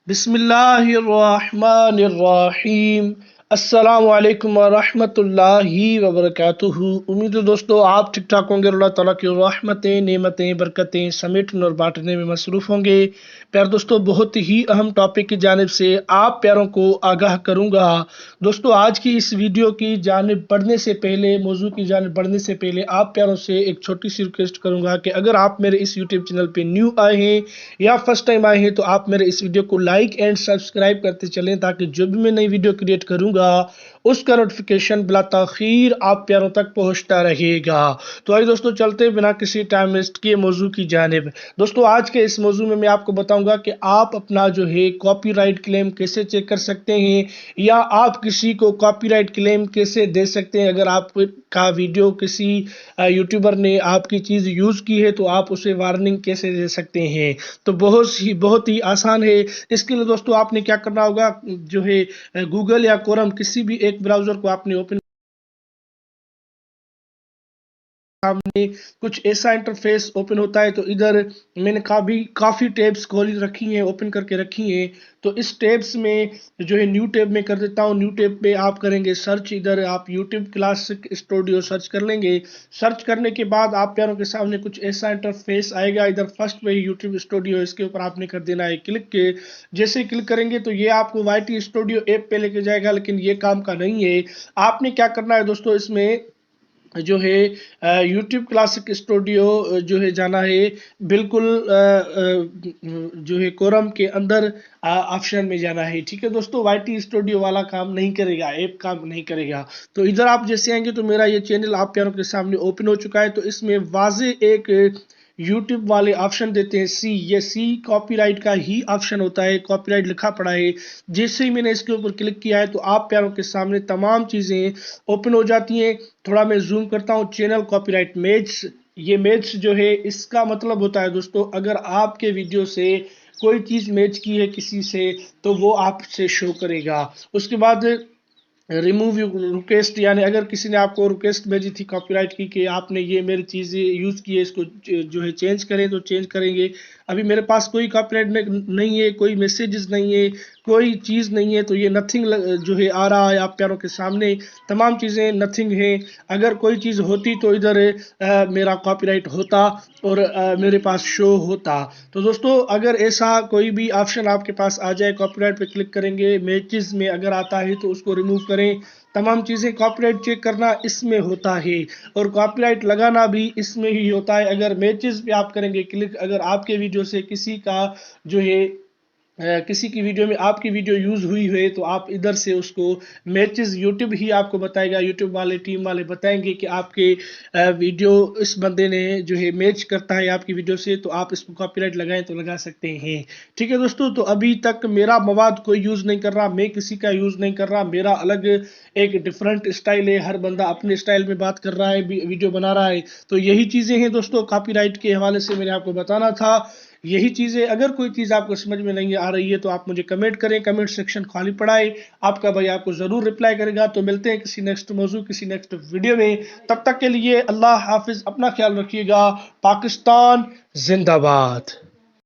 بسم اللہ الرحمن الرحیم۔ السلام علیکم ورحمۃ اللہ وبرکاتہ۔ امید ہے دوستو آپ ٹھیک ٹھاک ہوں گے، اللہ تعالیٰ کی رحمتیں، نعمتیں، برکتیں سمیٹنے اور بانٹنے میں مصروف ہوں گے۔ پیار دوستو، بہت ہی اہم ٹاپک کی جانب سے آپ پیاروں کو آگاہ کروں گا۔ دوستو، آج کی اس ویڈیو کی جانب بڑھنے سے پہلے، موضوع کی جانب بڑھنے سے پہلے آپ پیاروں سے ایک چھوٹی سی ریکویسٹ کروں گا کہ اگر آپ میرے اس یوٹیوب چینل پہ نیو آئے ہیں یا فرسٹ ٹائم آئے ہیں تو آپ میرے اس ویڈیو کو لائک اینڈ سبسکرائب کرتے چلیں، تاکہ جو بھی میں نئی ویڈیو کریٹ کروں گا اس کا نوٹیفیکیشن بلا تاخیر آپ پیاروں تک پہنچتا رہے گا۔ تو آئیے دوستو، چلتے بنا کسی ٹائم ویسٹ کیے موضوع کی جانب۔ دوستو، آج کے اس موضوع میں آپ کو بتاؤں گا کہ آپ اپنا جو ہے کاپی رائٹ کلیم کیسے چیک کر سکتے ہیں، یا آپ کسی کو کاپی رائٹ کلیم کیسے دے سکتے ہیں۔ اگر آپ کا ویڈیو کسی یوٹیوبر نے آپ کی چیز یوز کی ہے تو آپ اسے وارننگ کیسے دے سکتے ہیں۔ تو بہت ہی آسان ہے۔ اس کے لیے دوستو آپ نے کیا کرنا ہوگا، جو ہے گوگل یا کروم کسی بھی ایک براؤزر کو آپ نے اوپن، سامنے کچھ ایسا انٹرفیس اوپن ہوتا ہے۔ تو ادھر میں نے کافی ٹیبز کھولی رکھی ہیں، اوپن کر کے رکھی ہیں۔ تو اس ٹیبز میں جو ہے نیو ٹیب میں کر دیتا ہوں۔ نیو ٹیب پہ آپ کریں گے سرچ، ادھر آپ یوٹیوب کلاسک اسٹوڈیو سرچ کر لیں گے۔ سرچ کرنے کے بعد آپ پیاروں کے سامنے کچھ ایسا انٹرفیس آئے گا۔ ادھر فرسٹ پہ یوٹیوب اسٹوڈیو، اس کے اوپر آپ نے کر دینا ہے کلک کے۔ جیسے کلک کریں گے تو یہ آپ کو وائی ٹی اسٹوڈیو ایپ پہ لے کے جائے گا، لیکن یہ کام کا نہیں ہے۔ آپ نے کیا کرنا ہے دوستو، اس میں جو ہے یوٹیوب کلاسک اسٹوڈیو جو ہے جانا ہے، بالکل جو ہے کورم کے اندر آپشن میں جانا ہے۔ ٹھیک ہے دوستو، وائی ٹی اسٹوڈیو والا کام نہیں کرے گا، ایپ کام نہیں کرے گا۔ تو ادھر آپ جیسے آئیں گے تو میرا یہ چینل آپ پیاروں کے سامنے اوپن ہو چکا ہے۔ تو اس میں واضح ایک یوٹیوب والے آپشن دیتے ہیں سی، یہ سی کاپی رائٹ کا ہی آپشن ہوتا ہے، کاپی رائٹ لکھا پڑا ہے۔ جیسے ہی میں نے اس کے اوپر کلک کیا ہے تو آپ پیاروں کے سامنے تمام چیزیں اوپن ہو جاتی ہیں۔ تھوڑا میں زوم کرتا ہوں، چینل کاپی رائٹ میچ، یہ میچ جو ہے اس کا مطلب ہوتا ہے دوستو، اگر آپ کے ویڈیو سے کوئی چیز میچ کی ہے کسی سے تو وہ آپ سے شو کرے گا۔ اس کے بعد ریموو ریکویسٹ، یعنی اگر کسی نے آپ کو ریکویسٹ بھیجی تھی کاپی رائٹ کی کہ آپ نے یہ میری چیزیں یوز کی ہے، اس کو جو ہے چینج کریں، تو چینج کریں گے۔ ابھی میرے پاس کوئی کاپی رائٹ نہیں ہے، کوئی میسیجز نہیں ہے، کوئی چیز نہیں ہے، تو یہ نتھنگ جو ہے آ رہا ہے آپ پیاروں کے سامنے، تمام چیزیں نتھنگ ہیں۔ اگر کوئی چیز ہوتی تو ادھر میرا کاپی رائٹ ہوتا اور میرے پاس شو ہوتا۔ تو دوستو، اگر ایسا کوئی بھی آپشن آپ کے پاس آ جائے، کاپی رائٹ پہ کلک کریں گے، میچز میں اگر آتا ہے تو اس کو ریموو کریں۔ تمام چیزیں کاپی رائٹ چیک کرنا اس میں ہوتا ہے، اور کاپی رائٹ لگانا بھی اس میں ہی ہوتا ہے۔ اگر میچز پہ آپ کریں گے کلک، اگر آپ کے ویڈیو سے کسی کا جو ہے کسی کی ویڈیو میں آپ کی ویڈیو یوز ہوئی ہے تو آپ ادھر سے اس کو میچز یوٹیوب ہی آپ کو بتائے گا، یوٹیوب والے ٹیم والے بتائیں گے کہ آپ کے ویڈیو اس بندے نے جو ہے میچ کرتا ہے آپ کی ویڈیو سے، تو آپ اس کو کاپی رائٹ لگائیں تو لگا سکتے ہیں۔ ٹھیک ہے دوستو، تو ابھی تک میرا مواد کوئی یوز نہیں کر رہا، میں کسی کا یوز نہیں کر رہا، میرا الگ ایک ڈیفرنٹ اسٹائل ہے، ہر بندہ اپنے اسٹائل میں بات کر رہا ہے، ویڈیو بنا رہا ہے۔ تو یہی چیزیں ہیں دوستو، کاپی رائٹ کے حوالے سے میں نے آپ کو بتانا تھا یہی چیزیں۔ اگر کوئی چیز آپ کو سمجھ میں نہیں آ رہی ہے تو آپ مجھے کمنٹ کریں، کمنٹ سیکشن خالی پڑا ہے، آپ کا بھائی آپ کو ضرور رپلائی کرے گا۔ تو ملتے ہیں کسی نیکسٹ موضوع، کسی نیکسٹ ویڈیو میں، تب تک کے لیے اللہ حافظ، اپنا خیال رکھیے گا۔ پاکستان زندہ باد۔